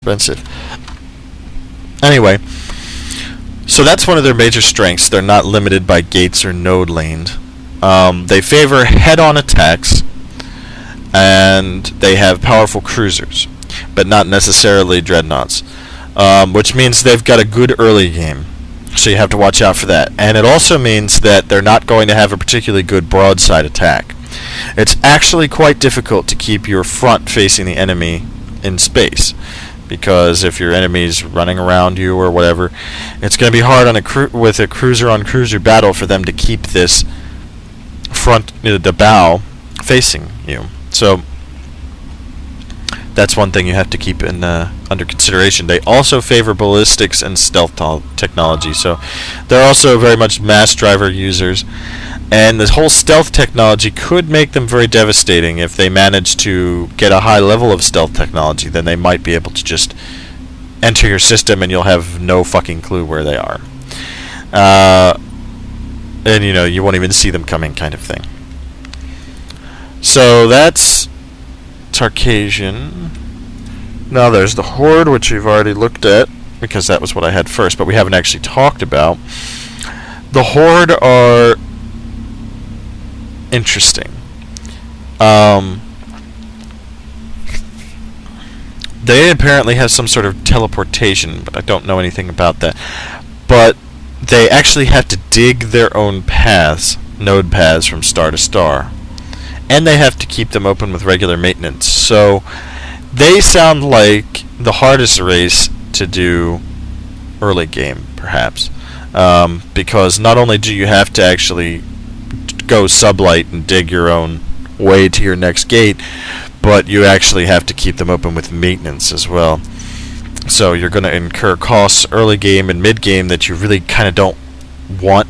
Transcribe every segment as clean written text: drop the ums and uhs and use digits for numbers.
expensive. Anyway, so that's one of their major strengths. They're not limited by gates or node lanes. They favor head-on attacks, and they have powerful cruisers, but not necessarily dreadnoughts, which means they've got a good early game. So you have to watch out for that. And it also means that they're not going to have a particularly good broadside attack. It's actually quite difficult to keep your front facing the enemy in space, because if your enemy's running around you or whatever, it's going to be hard on with a cruiser-on-cruiser battle for them to keep this front, the bow, facing you. So that's one thing you have to keep in under consideration. They also favor ballistics and stealth technology, so they're also very much mass driver users. And this whole stealth technology could make them very devastating. If they manage to get a high level of stealth technology, then they might be able to just enter your system and you'll have no fucking clue where they are. And you won't even see them coming, kind of thing. So that's Tarkasian. Now there's the Horde, which we've already looked at, because that was what I had first, but we haven't actually talked about. The Horde are interesting. They apparently have some sort of teleportation, but I don't know anything about that. But they actually have to dig their own paths, node paths, from star to star. And they have to keep them open with regular maintenance. So they sound like the hardest race to do early game, perhaps. Because not only do you have to actually go sublight and dig your own way to your next gate, but you actually have to keep them open with maintenance as well. So you're going to incur costs early game and mid game that you really kind of don't want.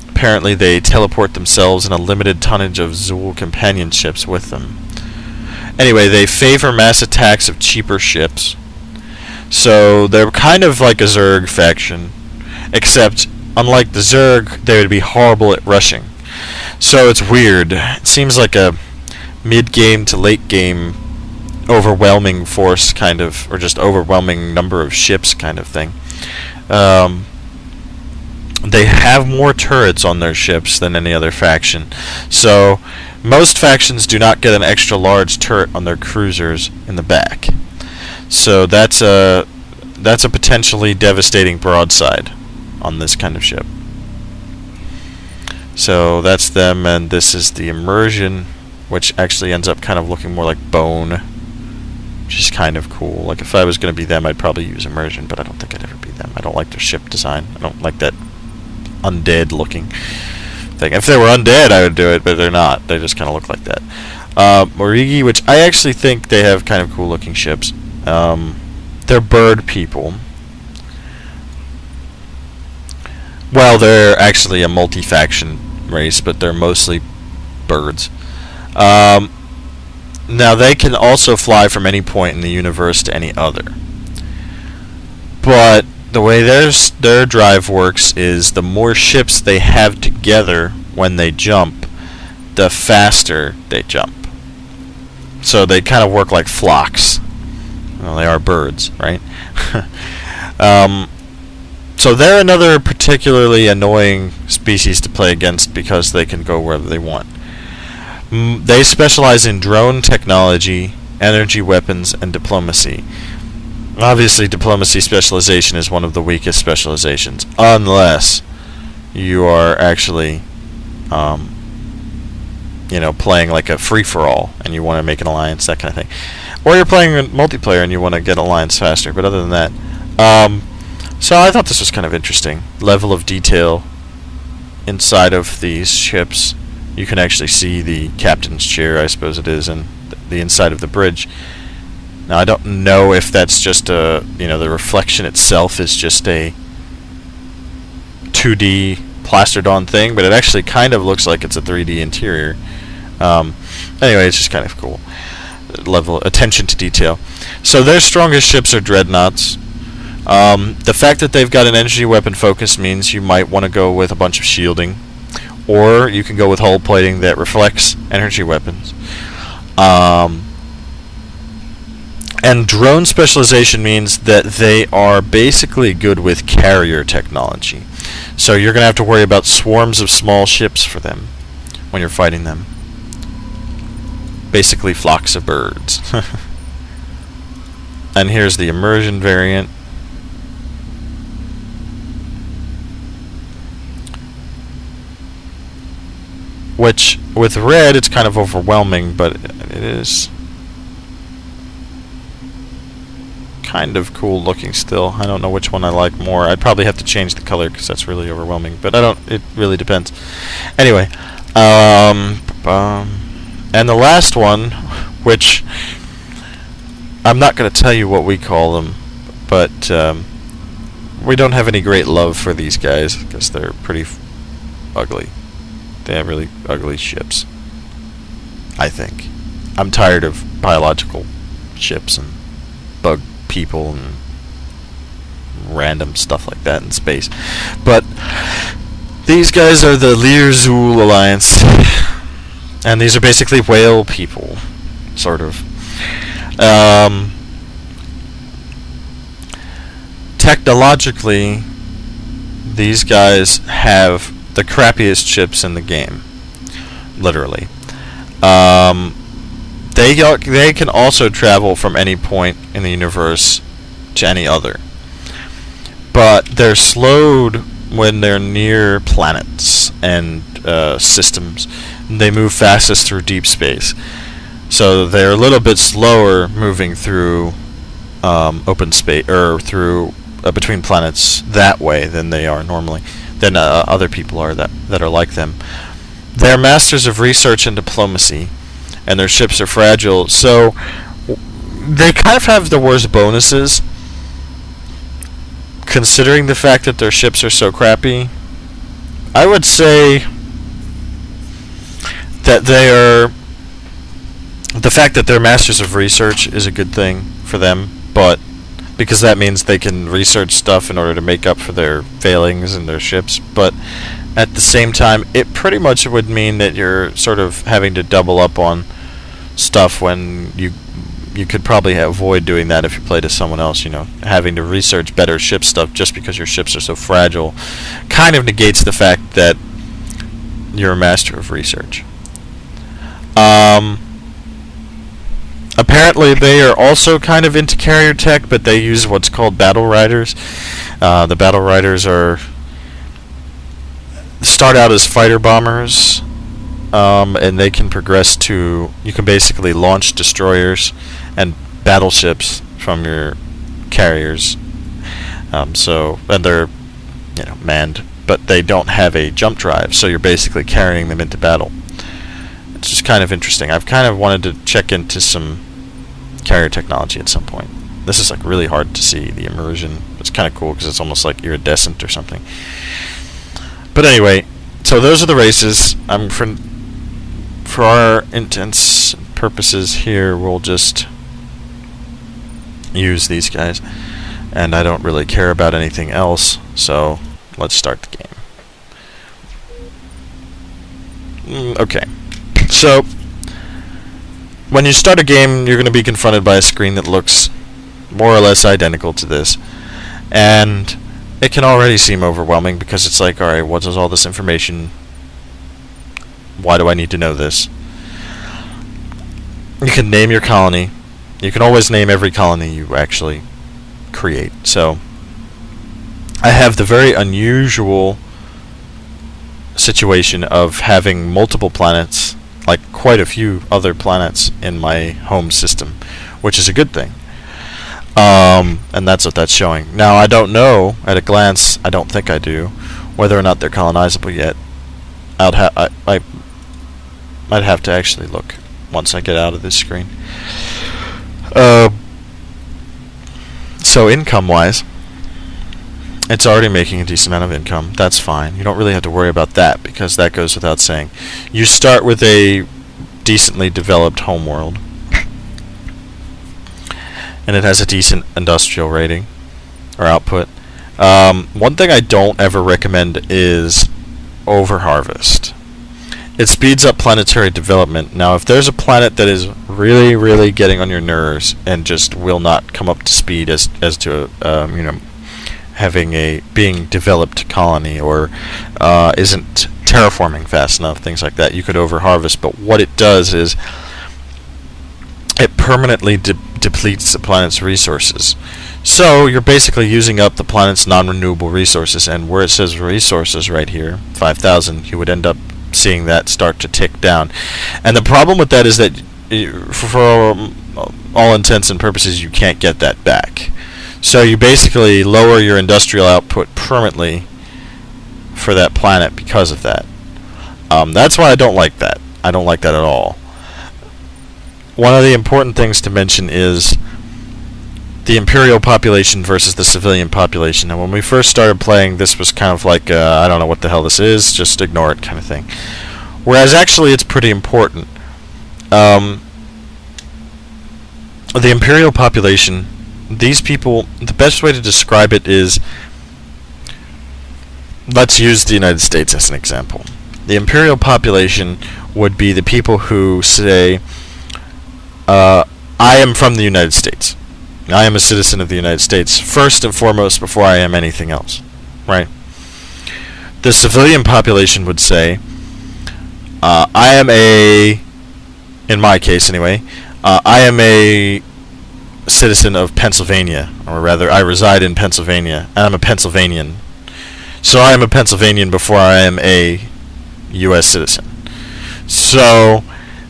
Apparently they teleport themselves and a limited tonnage of Zool companion ships with them. Anyway, they favor mass attacks of cheaper ships. So they're kind of like a Zerg faction, except unlike the Zerg, they would be horrible at rushing. So it's weird. It seems like a mid-game to late-game overwhelming force kind of, or just overwhelming number of ships kind of thing. They have more turrets on their ships than any other faction. So most factions do not get an extra large turret on their cruisers in the back. So that's a potentially devastating broadside on this kind of ship. So that's them, and this is the Immersion, which actually ends up kind of looking more like Bone, which is kind of cool. Like if I was going to be them, I'd probably use Immersion, but I don't think I'd ever be them. I don't like their ship design. I don't like that undead looking thing. If they were undead, I would do it, but they're not. They just kind of look like that. Morigi, which I actually think they have kind of cool looking ships. They're bird people. Well, they're actually a multi-faction race, but they're mostly birds. Now, they can also fly from any point in the universe to any other. But the way their drive works is the more ships they have together when they jump, the faster they jump. So they kind of work like flocks. Well, they are birds, right? So they're another particularly annoying species to play against because they can go wherever they want. They specialize in drone technology, energy weapons, and diplomacy. Obviously, diplomacy specialization is one of the weakest specializations, unless you are actually, playing like a free-for-all and you want to make an alliance, that kind of thing. Or you're playing multiplayer and you want to get alliance faster. But other than that, so I thought this was kind of interesting. Level of detail inside of these ships. You can actually see the captain's chair, I suppose it is, and the inside of the bridge. Now I don't know if that's just the reflection itself is just a 2D plastered on thing, but it actually kind of looks like it's a 3D interior. Anyway, it's just kind of cool. Level attention to detail. So their strongest ships are dreadnoughts. The fact that they've got an energy weapon focus means you might want to go with a bunch of shielding, or you can go with hull plating that reflects energy weapons. And drone specialization means that they are basically good with carrier technology. So you're going to have to worry about swarms of small ships for them when you're fighting them. Basically flocks of birds. And here's the immersion variant. Which, with red, it's kind of overwhelming, but it is kind of cool looking still. I don't know which one I like more. I'd probably have to change the color because that's really overwhelming, but it really depends. Anyway, and the last one, which I'm not going to tell you what we call them, but we don't have any great love for these guys because they're pretty ugly. They have really ugly ships, I think. I'm tired of biological ships and bug people and random stuff like that in space. But these guys are the Lear-Zul Alliance, and these are basically whale people, sort of. Technologically, these guys have the crappiest ships in the game, literally. They can also travel from any point in the universe to any other, but they're slowed when they're near planets and systems. They move fastest through deep space, so they're a little bit slower moving through open space or through between planets that way than they are normally. Than other people are that are like them. They're masters of research and diplomacy, and their ships are fragile, so they kind of have the worst bonuses, considering the fact that their ships are so crappy. I would say that the fact that they're masters of research is a good thing for them, but because that means they can research stuff in order to make up for their failings in their ships. But at the same time, it pretty much would mean that you're sort of having to double up on stuff when you could probably avoid doing that if you played as someone else. You know, having to research better ship stuff just because your ships are so fragile kind of negates the fact that you're a master of research. Apparently, they are also kind of into carrier tech, but they use what's called battle riders. The battle riders start out as fighter bombers, and they can progress to. You can basically launch destroyers and battleships from your carriers. And they're manned, but they don't have a jump drive, so you're basically carrying them into battle. It's just kind of interesting. I've kind of wanted to check into some carrier technology at some point. This is like really hard to see, the immersion. It's kind of cool because it's almost like iridescent or something. But anyway, so those are the races. For our intents and purposes here, we'll just use these guys, and I don't really care about anything else, so let's start the game. Okay. So, when you start a game, you're going to be confronted by a screen that looks more or less identical to this. And it can already seem overwhelming because it's like, alright, what is all this information? Why do I need to know this? You can name your colony. You can always name every colony you actually create. So, I have the very unusual situation of having multiple planets, like quite a few other planets in my home system, which is a good thing. And that's what that's showing. Now, I don't know, at a glance, I don't think I do, whether or not they're colonizable yet. I'd have to actually look once I get out of this screen. So income-wise, it's already making a decent amount of income. That's fine. You don't really have to worry about that because that goes without saying. You start with a decently developed homeworld, and it has a decent industrial rating or output. One thing I don't ever recommend is over-harvest. it speeds up planetary development. Now, if there's a planet that is really, really getting on your nerves and just will not come up to speed as to having a being developed colony, or isn't terraforming fast enough, things like that, you could overharvest. But what it does is it permanently depletes the planet's resources. So you're basically using up the planet's non-renewable resources, and where it says resources right here, 5,000, you would end up seeing that start to tick down. And the problem with that is that for all intents and purposes you can't get that back. So you basically lower your industrial output permanently for that planet because of that. That's why I don't like that. I don't like that at all. One of the important things to mention is the imperial population versus the civilian population. Now, when we first started playing, this was kind of like, I don't know what the hell this is, just ignore it kind of thing. Whereas actually it's pretty important. The imperial population, these people, the best way to describe it is, let's use the United States as an example. The imperial population would be the people who say, I am from the United States. I am a citizen of the United States, first and foremost, before I am anything else. Right? The civilian population would say, I am in my case anyway, I am a citizen of Pennsylvania, or rather, I reside in Pennsylvania, and I'm a Pennsylvanian. So I am a Pennsylvanian before I am a U.S. citizen. So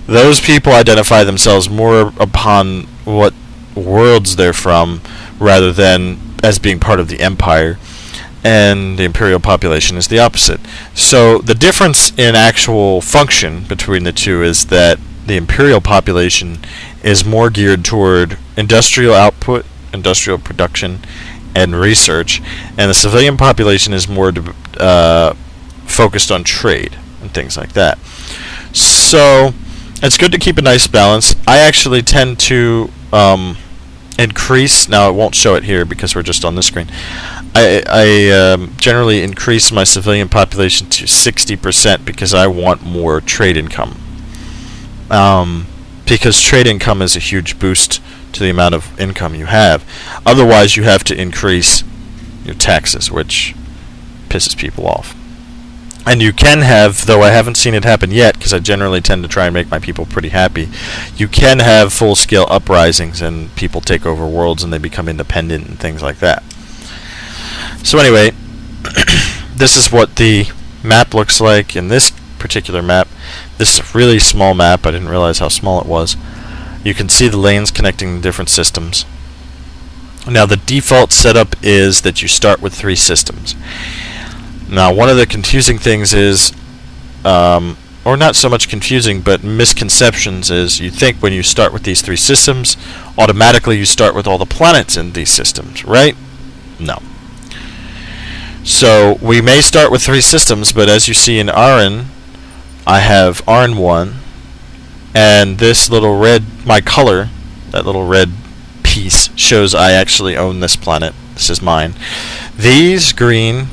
those people identify themselves more upon what worlds they're from, rather than as being part of the empire, and the imperial population is the opposite. So the difference in actual function between the two is that the imperial population is more geared toward industrial output, industrial production, and research, and the civilian population is more focused on trade and things like that. So it's good to keep a nice balance. I actually tend to increase, now it won't show it here because we're just on this screen, I generally increase my civilian population to 60% because I want more trade income. Because trade income is a huge boost to the amount of income you have. Otherwise you have to increase your taxes, which pisses people off. And you can have, though I haven't seen it happen yet, because I generally tend to try and make my people pretty happy, you can have full-scale uprisings and people take over worlds and they become independent and things like that. So anyway, this is what the map looks like in this particular map. This is a really small map. I didn't realize how small it was. You can see the lanes connecting the different systems. Now the default setup is that you start with 3 systems. Now, one of the confusing things is, or not so much confusing, but misconceptions is, you think when you start with these 3 systems, automatically you start with all the planets in these systems, right? No. So, we may start with 3 systems, but as you see in Arran, I have Arran 1, and this little red, my color, that little red piece, shows I actually own this planet. This is mine. These green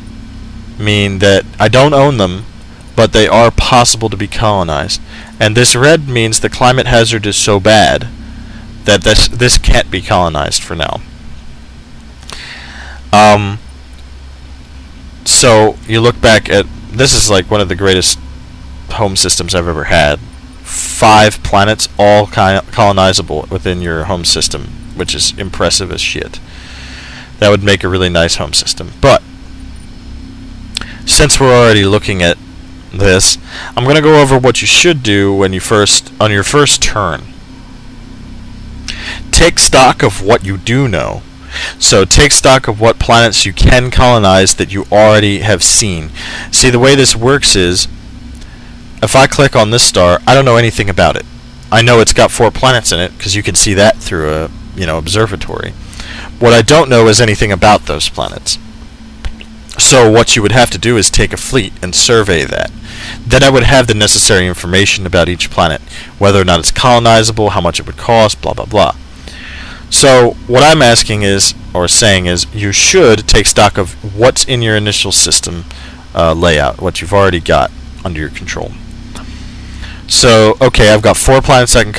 mean that I don't own them, but they are possible to be colonized. And this red means the climate hazard is so bad that this can't be colonized for now. So you look back at, this is like one of the greatest home systems I've ever had. 5 planets, all colonizable within your home system, which is impressive as shit. That would make a really nice home system. But since we're already looking at this, I'm going to go over what you should do when on your first turn. Take stock of what you do know. So take stock of what planets you can colonize that you already have seen. See, the way this works is, if I click on this star, I don't know anything about it. I know it's got 4 planets in it because you can see that through a observatory. What I don't know is anything about those planets. So what you would have to do is take a fleet and survey that. Then I would have the necessary information about each planet, whether or not it's colonizable, how much it would cost, blah blah blah. So what I'm asking is, or saying is, you should take stock of what's in your initial system layout, what you've already got under your control. So, okay, I've got 4 planets I can